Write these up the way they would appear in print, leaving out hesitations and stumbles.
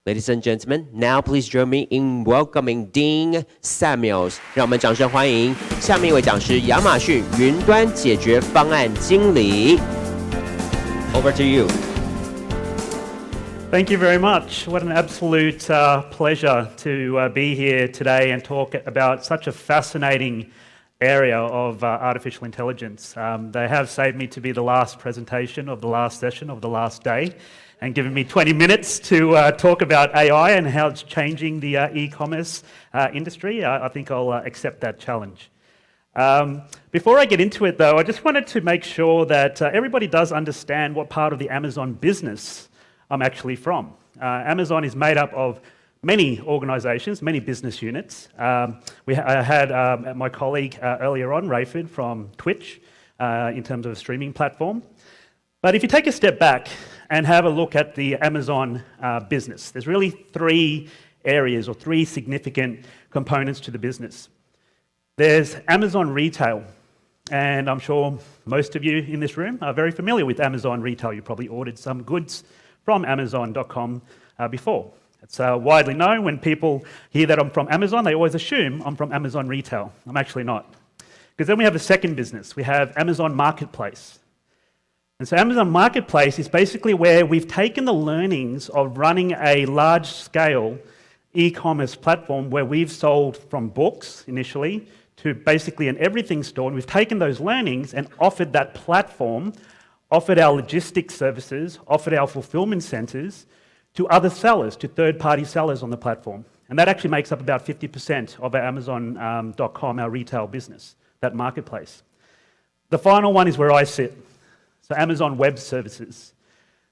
Ladies and gentlemen, now please join me in welcoming Dean Samuels. 让我们掌声欢迎下面一位讲师，亚马逊云端解决方案经理。Over to you. Thank you very much. What an absolute pleasure to be here today and talk about such a fascinating area of artificial intelligence. They have saved me to be the last presentation of the last session of the last day and given me 20 minutes to talk about AI and how it's changing the e-commerce industry. I think I'll accept that challenge. Before I get into it though, I just wanted to make sure that everybody does understand what part of the Amazon business I'm actually from. Amazon is made up of many organizations, many business units. I had my colleague earlier on, Rayford, from Twitch, in terms of a streaming platform. But if you take a step back and have a look at the Amazon business, there's really three areas or three significant components to the business. There's Amazon Retail, and I'm sure most of you in this room are very familiar with Amazon Retail. You probably ordered some goods from Amazon.com before. It's widely known. When people hear that I'm from Amazon, they always assume I'm from Amazon Retail. I'm actually not. Because then we have a second business. We have Amazon Marketplace. And so Amazon Marketplace is basically where we've taken the learnings of running a large-scale e-commerce platform where we've sold from books initially to basically an everything store, and we've taken those learnings and offered that platform, offered our logistics services, offered our fulfillment centers to other sellers, to third-party sellers on the platform. And that actually makes up about 50% of our Amazon.com, our retail business, that marketplace. The final one is where I sit. So Amazon Web Services.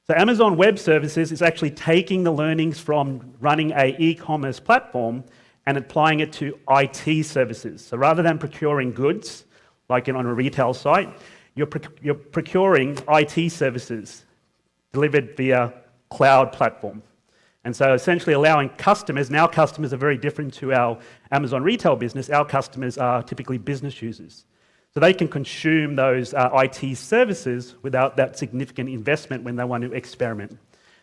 So Amazon Web Services is actually taking the learnings from running an e-commerce platform and applying it to IT services. So rather than procuring goods, like on a retail site, you're procuring IT services delivered via cloud platform. And so essentially allowing customers, and our customers are very different to our Amazon retail business, our customers are typically business users. So they can consume those IT services without that significant investment when they want to experiment.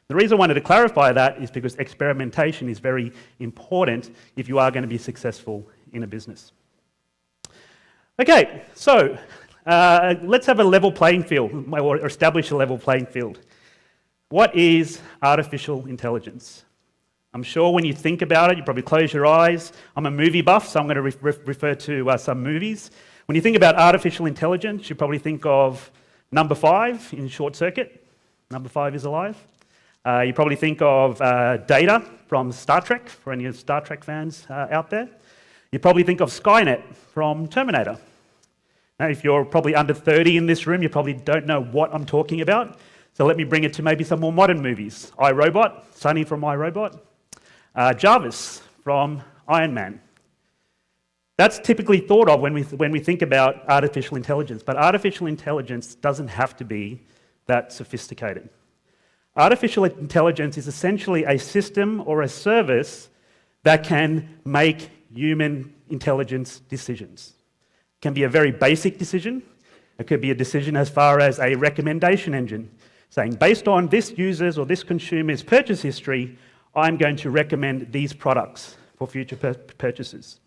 The reason I wanted to clarify that is because experimentation is very important if you are going to be successful in a business. Okay, so let's have a level playing field, or establish a level playing field. What is artificial intelligence? I'm sure when you think about it, you probably close your eyes. I'm a movie buff, so I'm going to refer to some movies. When you think about artificial intelligence, you probably think of Number 5 in Short Circuit. Number 5 is alive. You probably think of Data from Star Trek, for any Star Trek fans out there. You probably think of Skynet from Terminator. Now, if you're probably under 30 in this room, you probably don't know what I'm talking about. So let me bring it to maybe some more modern movies. iRobot, Sonny from iRobot. Jarvis from Iron Man. That's typically thought of when we think about artificial intelligence, but artificial intelligence doesn't have to be that sophisticated. Artificial intelligence is essentially a system or a service that can make human intelligence decisions. It can be a very basic decision. It could be a decision as far as a recommendation engine, saying based on this user's or this consumer's purchase history, I'm going to recommend these products for future purchases.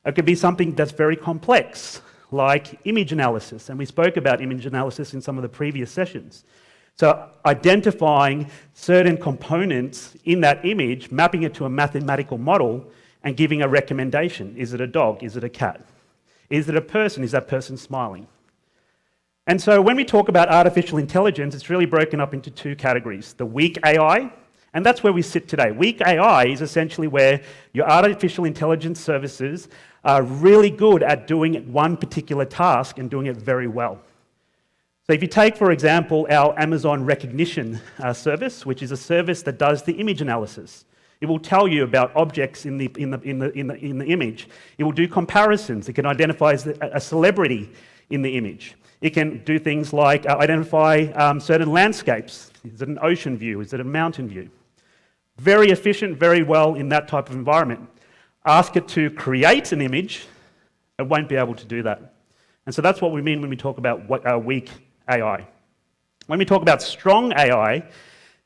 It could be something that's very complex, like image analysis, and we spoke about image analysis in some of the previous sessions. So identifying certain components in that image, mapping it to a mathematical model, and giving a recommendation. Is it a dog? Is it a cat? Is it a person? Is that person smiling? And so when we talk about artificial intelligence, it's really broken up into two categories. The weak AI, and that's where we sit today. Weak AI is essentially where your artificial intelligence services are really good at doing one particular task and doing it very well. So if you take, for example, our Amazon recognition service, which is a service that does the image analysis, it will tell you about objects in the image. It will do comparisons. It can identify a celebrity in the image. It can do things like identify certain landscapes. Is it an ocean view? Is it a mountain view? Very efficient, very well in that type of environment. Ask it to create an image, it won't be able to do that. And so that's what we mean when we talk about weak AI. When we talk about strong AI,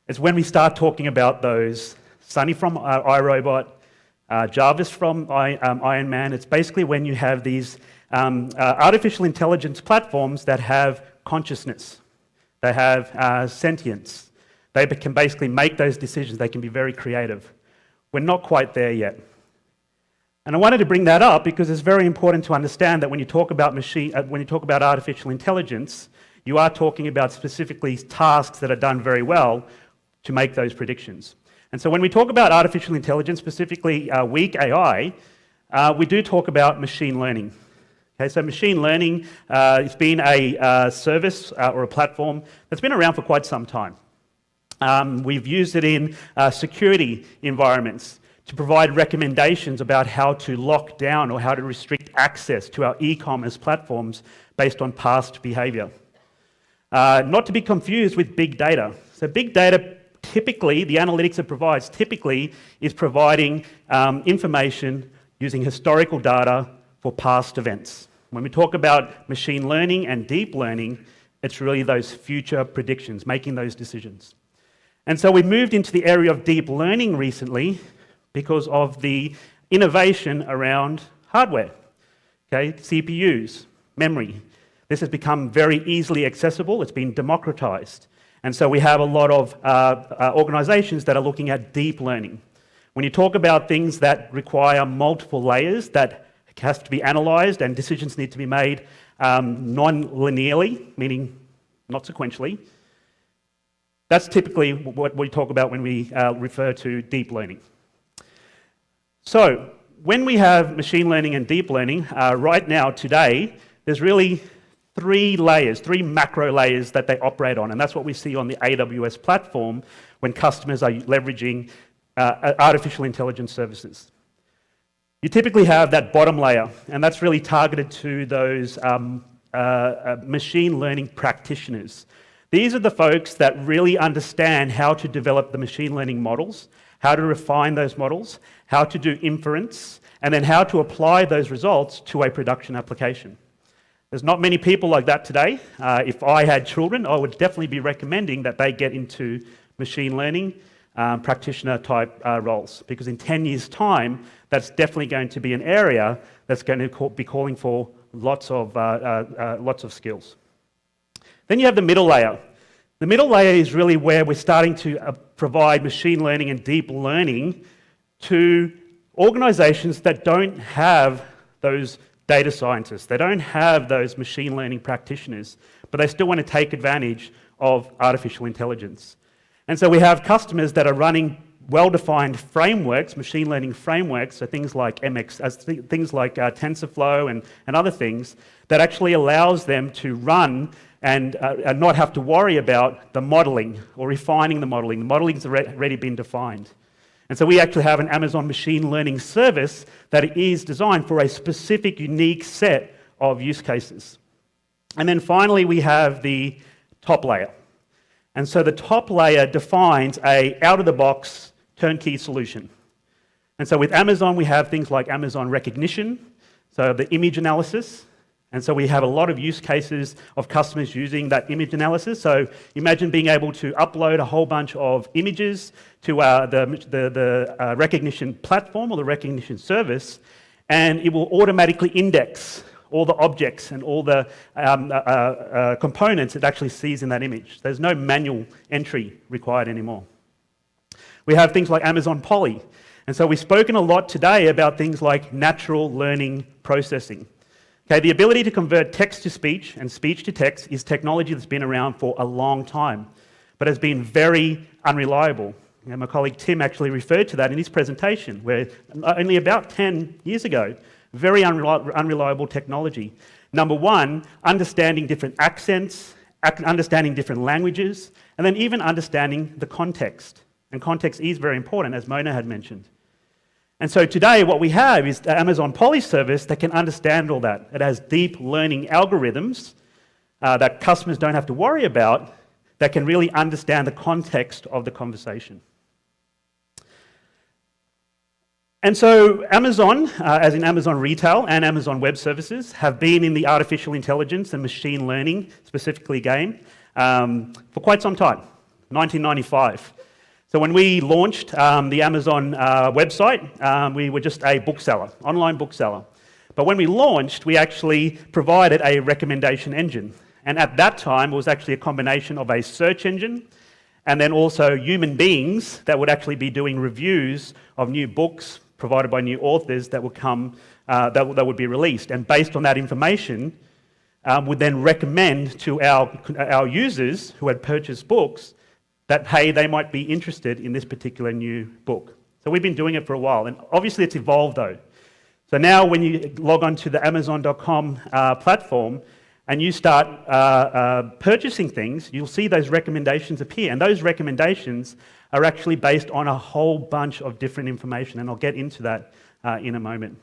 it's when we start talking about those Sunny from iRobot, Jarvis from Iron Man. It's basically when you have these artificial intelligence platforms that have consciousness. They have sentience. They can basically make those decisions. They can be very creative. We're not quite there yet. And I wanted to bring that up because it's very important to understand that when you talk about artificial intelligence, you are talking about specifically tasks that are done very well to make those predictions. And so when we talk about artificial intelligence, specifically weak AI, we do talk about machine learning. Okay, so machine learning has been a service or a platform that's been around for quite some time. We've used it in security environments to provide recommendations about how to lock down or how to restrict access to our e-commerce platforms based on past behavior. Not to be confused with big data. So big data, typically, the analytics it provides typically is providing information using historical data for past events. When we talk about machine learning and deep learning, it's really those future predictions, making those decisions. And so we moved into the area of deep learning recently because of the innovation around hardware, okay, CPUs, memory. This has become very easily accessible. It's been democratized. And so we have a lot of organizations that are looking at deep learning. When you talk about things that require multiple layers, that has to be analyzed and decisions need to be made non-linearly, meaning not sequentially, that's typically what we talk about when we refer to deep learning. So when we have machine learning and deep learning, right now, today, there's really three macro layers that they operate on, and that's what we see on the AWS platform when customers are leveraging artificial intelligence services. You typically have that bottom layer, and that's really targeted to those machine learning practitioners. These are the folks that really understand how to develop the machine learning models, how to refine those models, how to do inference, and then how to apply those results to a production application. There's not many people like that today. If I had children, I would definitely be recommending that they get into machine learning practitioner type roles, because in 10 years' time, that's definitely going to be an area that's going to be calling for lots of skills. Then you have the middle layer. The middle layer is really where we're starting to provide machine learning and deep learning to organizations that don't have those data scientists. They don't have those machine learning practitioners, but they still want to take advantage of artificial intelligence. And so we have customers that are running well-defined frameworks, machine learning frameworks, so things like things like TensorFlow and other things, that actually allows them to run and not have to worry about the modeling or refining the modeling. The modeling's already been defined. And so we actually have an Amazon machine learning service that is designed for a specific, unique set of use cases. And then finally, we have the top layer. And so the top layer defines a out-of-the-box turnkey solution. And so with Amazon, we have things like Amazon Recognition, so the image analysis. And so we have a lot of use cases of customers using that image analysis. So imagine being able to upload a whole bunch of images to the recognition platform or the recognition service, and it will automatically index all the objects and all the components it actually sees in that image. There's no manual entry required anymore. We have things like Amazon Poly. And so we've spoken a lot today about things like natural learning processing. Okay, the ability to convert text to speech and speech to text is technology that's been around for a long time, but has been very unreliable. And my colleague Tim actually referred to that in his presentation, where only about 10 years ago, very unreliable technology. Number one, understanding different accents, understanding different languages, and then even understanding the context. And context is very important, as Mona had mentioned. And so today what we have is the Amazon Poly service that can understand all that. It has deep learning algorithms that customers don't have to worry about, that can really understand the context of the conversation. And so Amazon, as in Amazon Retail and Amazon Web Services, have been in the artificial intelligence and machine learning, specifically game, for quite some time, 1995. So when we launched the Amazon website, we were just a bookseller, online bookseller. But when we launched, we actually provided a recommendation engine. And at that time, it was actually a combination of a search engine and then also human beings that would actually be doing reviews of new books provided by new authors that would come, that would be released. And based on that information, would then recommend to our users who had purchased books that, hey, they might be interested in this particular new book. So we've been doing it for a while, and obviously it's evolved though. So now when you log on to the Amazon.com platform and you start purchasing things, you'll see those recommendations appear, and those recommendations are actually based on a whole bunch of different information, and I'll get into that in a moment.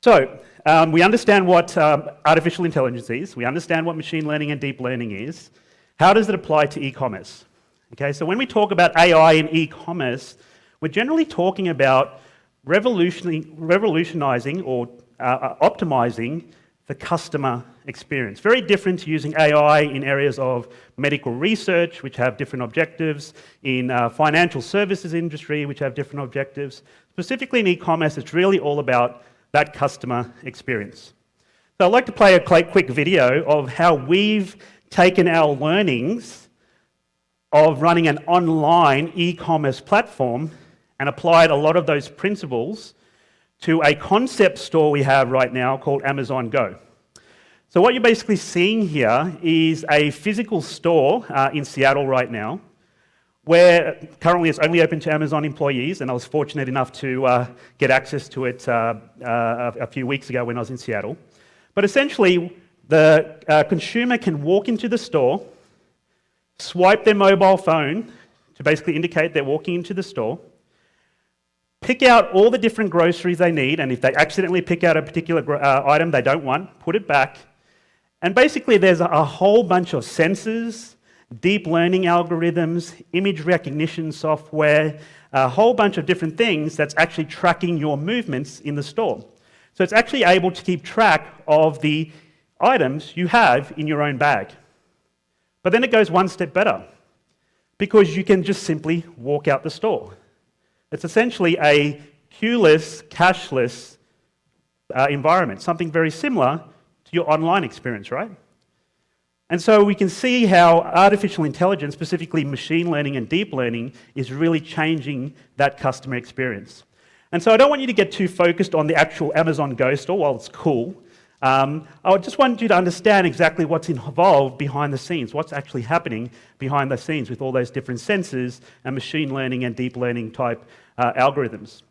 So, we understand what artificial intelligence is, we understand what machine learning and deep learning is. How does it apply to e-commerce? Okay, so when we talk about AI in e-commerce, we're generally talking about revolutionizing or optimizing the customer experience. Very different to using AI in areas of medical research, which have different objectives, in financial services industry, which have different objectives. Specifically in e-commerce, it's really all about that customer experience. So I'd like to play a quick video of how we've taken our learnings of running an online e-commerce platform and applied a lot of those principles to a concept store we have right now called Amazon Go. So what you're basically seeing here is a physical store in Seattle right now, where currently it's only open to Amazon employees, and I was fortunate enough to get access to it a few weeks ago when I was in Seattle. But essentially, the consumer can walk into the store, swipe their mobile phone to basically indicate they're walking into the store, pick out all the different groceries they need, and if they accidentally pick out a particular item they don't want, put it back. And basically there's a whole bunch of sensors, deep learning algorithms, image recognition software, a whole bunch of different things that's actually tracking your movements in the store. So it's actually able to keep track of the items you have in your own bag. But then it goes one step better, because you can just simply walk out the store. It's essentially a queueless, cashless environment, something very similar to your online experience, right? And so we can see how artificial intelligence, specifically machine learning and deep learning, is really changing that customer experience. And so I don't want you to get too focused on the actual Amazon Go store, while it's cool. I just want you to understand exactly what's involved behind the scenes, what's actually happening behind the scenes with all those different sensors and machine learning and deep learning type algorithms.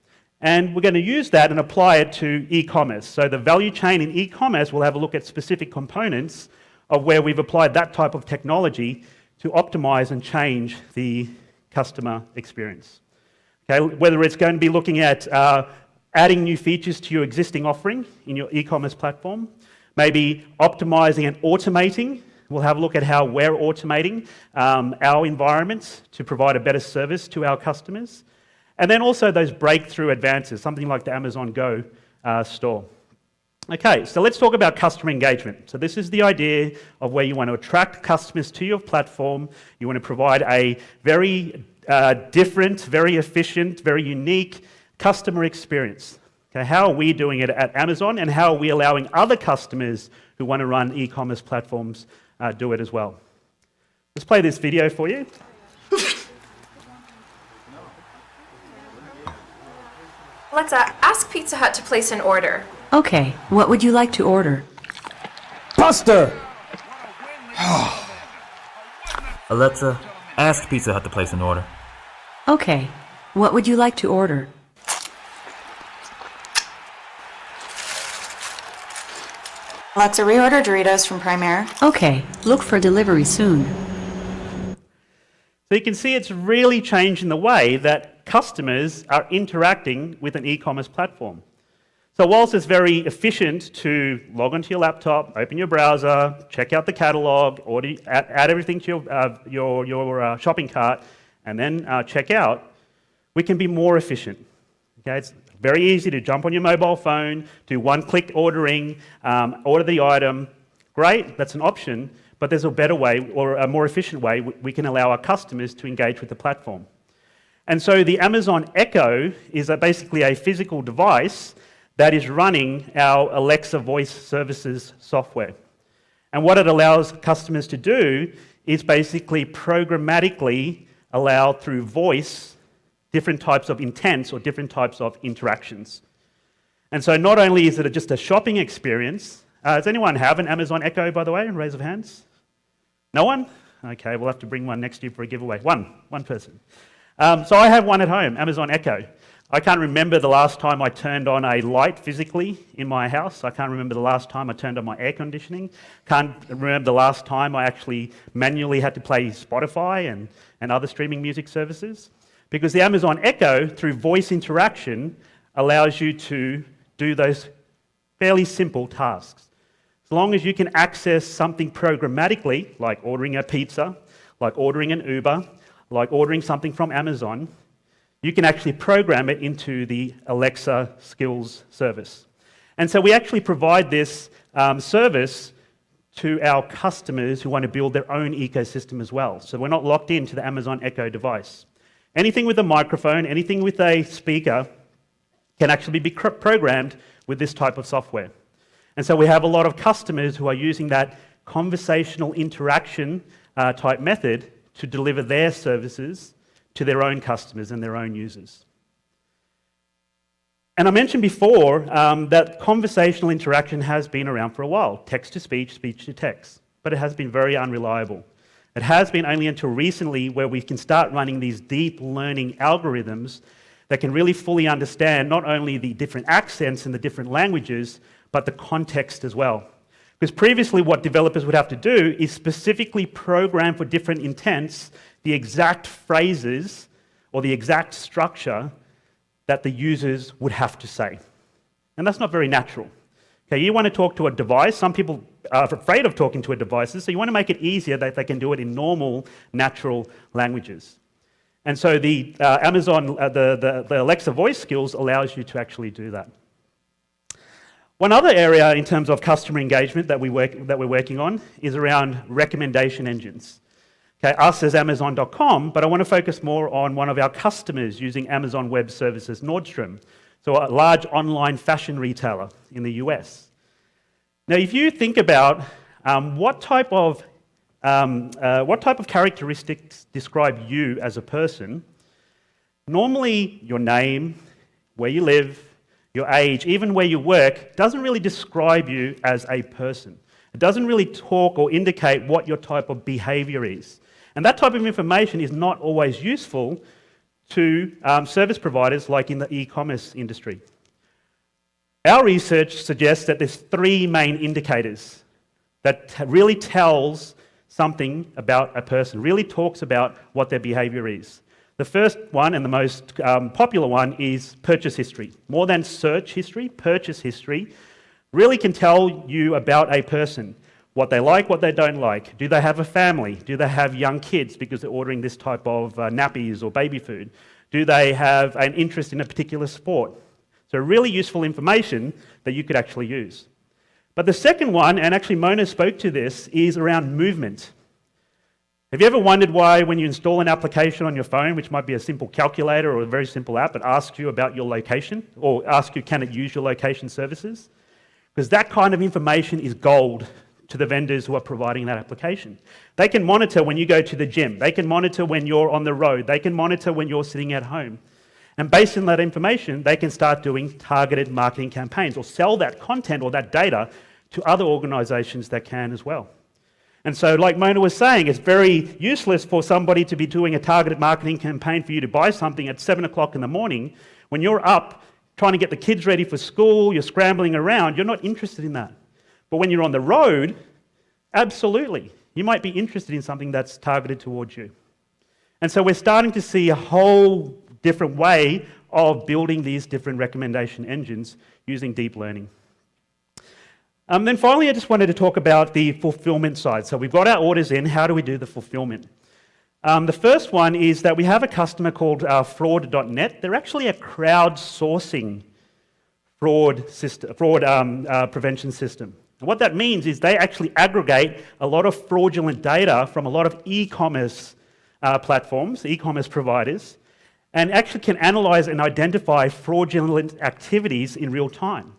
And we're going to use that and apply it to e-commerce. So the value chain in e-commerce, we'll have a look at specific components of where we've applied that type of technology to optimize and change the customer experience. Okay, whether it's going to be looking at adding new features to your existing offering in your e-commerce platform, maybe optimizing and automating. We'll have a look at how we're automating our environments to provide a better service to our customers. And then also those breakthrough advances, something like the Amazon Go store. Okay, so let's talk about customer engagement. So this is the idea of where you want to attract customers to your platform. You want to provide a very different, very efficient, very unique customer experience. Okay, how are we doing it at Amazon, and how are we allowing other customers who want to run e-commerce platforms do it as well? Let's play this video for you. Alexa, ask Pizza Hut to place an order. Okay, what would you like to order? Pasta! Alexa, ask Pizza Hut to place an order. Okay, what would you like to order? Alexa, reorder Doritos from Primera. Okay, look for delivery soon. So you can see it's really changing the way that customers are interacting with an e-commerce platform. So whilst it's very efficient to log onto your laptop, open your browser, check out the catalog, order, add everything to your shopping cart, and then check out, we can be more efficient. Okay, it's very easy to jump on your mobile phone, do one-click ordering, order the item. Great, that's an option. but there's a better way or a more efficient way we can allow our customers to engage with the platform. And so the Amazon Echo is basically a physical device that is running our Alexa voice services software. And what it allows customers to do is basically programmatically allow through voice different types of intents or different types of interactions. And so not only is it just a shopping experience, does anyone have an Amazon Echo, by the way? Raise of hands. No one? Okay, we'll have to bring one next year for a giveaway. One person. So I have one at home, Amazon Echo. I can't remember the last time I turned on a light physically in my house. I can't remember the last time I turned on my air conditioning. Can't remember the last time I actually manually had to play Spotify and other streaming music services. Because the Amazon Echo, through voice interaction, allows you to do those fairly simple tasks. As long as you can access something programmatically, like ordering a pizza, like ordering an Uber, like ordering something from Amazon, you can actually program it into the Alexa skills service. And so we actually provide this service to our customers who want to build their own ecosystem as well. So we're not locked into the Amazon Echo device. Anything with a microphone, anything with a speaker can actually be programmed with this type of software. And so we have a lot of customers who are using that conversational interaction type method to deliver their services to their own customers and their own users. And I mentioned before that conversational interaction has been around for a while, text to speech, speech to text, but it has been very unreliable. It has been only until recently where we can start running these deep learning algorithms that can really fully understand not only the different accents and the different languages, but the context as well. Because previously what developers would have to do is specifically program for different intents the exact phrases or the exact structure that the users would have to say. And that's not very natural. Okay, you want to talk to a device. Some people are afraid of talking to devices, so you want to make it easier that they can do it in normal, natural languages. And so the the Alexa voice skills allows you to actually do that. One other area in terms of customer engagement that we're working on is around recommendation engines. Okay, us as Amazon.com, but I want to focus more on one of our customers using Amazon Web Services, Nordstrom, so a large online fashion retailer in the US. Now, if you think about what type of characteristics describe you as a person, normally your name, where you live, your age, even where you work, doesn't really describe you as a person. It doesn't really talk or indicate what your type of behavior is. And that type of information is not always useful to service providers like in the e-commerce industry. Our research suggests that there's three main indicators that really tells something about a person, really talks about what their behavior is. The first one and the most popular one is purchase history. More than search history, purchase history really can tell you about a person. What they like, what they don't like. Do they have a family? Do they have young kids because they're ordering this type of nappies or baby food? Do they have an interest in a particular sport? So really useful information that you could actually use. But the second one, and actually Mona spoke to this, is around movement. Have you ever wondered why when you install an application on your phone, which might be a simple calculator or a very simple app, it asks you about your location or asks you can it use your location services? Because that kind of information is gold to the vendors who are providing that application. They can monitor when you go to the gym. They can monitor when you're on the road. They can monitor when you're sitting at home. And based on that information, they can start doing targeted marketing campaigns or sell that content or that data to other organizations that can as well. And so, like Mona was saying, it's very useless for somebody to be doing a targeted marketing campaign for you to buy something at 7 o'clock in the morning when you're up trying to get the kids ready for school, you're scrambling around, you're not interested in that. But when you're on the road, absolutely, you might be interested in something that's targeted towards you. And so we're starting to see a whole different way of building these different recommendation engines using deep learning. Then finally, I just wanted to talk about the fulfillment side. So we've got our orders in, how do we do the fulfillment? The first one is that we have a customer called fraud.net. They're actually a crowdsourcing fraud prevention system. And what that means is they actually aggregate a lot of fraudulent data from a lot of e-commerce platforms, e-commerce providers, and actually can analyze and identify fraudulent activities in real time.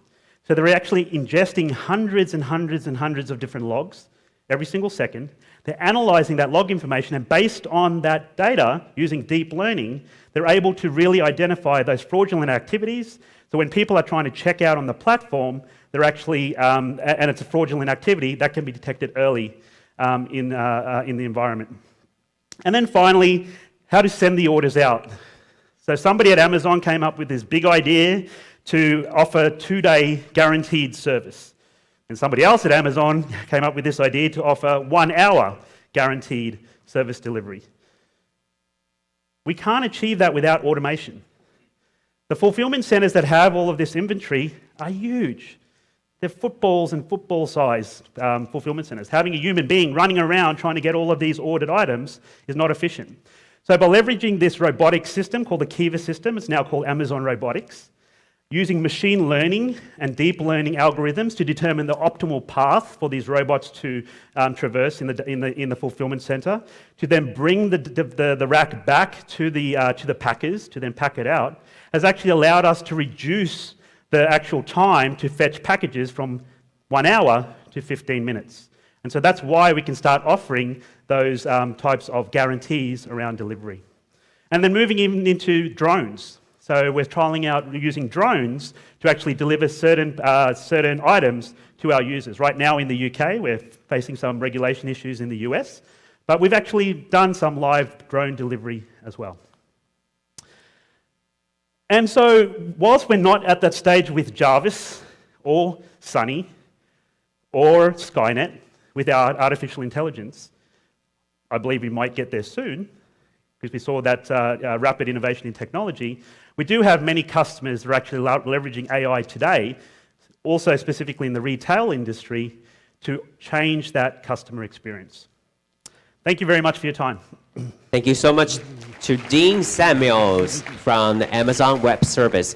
So they're actually ingesting hundreds and hundreds and hundreds of different logs every single second. They're analyzing that log information, and based on that data, using deep learning, they're able to really identify those fraudulent activities. So when people are trying to check out on the platform, they're actually, and it's a fraudulent activity, that can be detected early in the environment. And then finally, how to send the orders out. So somebody at Amazon came up with this big idea to offer 2-day guaranteed service. And somebody else at Amazon came up with this idea to offer 1-hour guaranteed service delivery. We can't achieve that without automation. The fulfillment centers that have all of this inventory are huge. They're footballs and football-sized fulfillment centers. Having a human being running around trying to get all of these ordered items is not efficient. So by leveraging this robotic system called the Kiva system, it's now called Amazon Robotics, using machine learning and deep learning algorithms to determine the optimal path for these robots to traverse in the fulfillment center, to then bring the rack back to the packers to then pack it out, has actually allowed us to reduce the actual time to fetch packages from 1 hour to 15 minutes. And so that's why we can start offering those types of guarantees around delivery. And then moving into drones. So we're trialing out using drones to actually deliver certain items to our users. Right now in the UK, we're facing some regulation issues in the US, but we've actually done some live drone delivery as well. And so whilst we're not at that stage with Jarvis or Sunny or Skynet with our artificial intelligence, I believe we might get there soon, because we saw that rapid innovation in technology. We do have many customers that are actually leveraging AI today, also specifically in the retail industry, to change that customer experience. Thank you very much for your time. Thank you so much to Dean Samuels from the Amazon Web Service.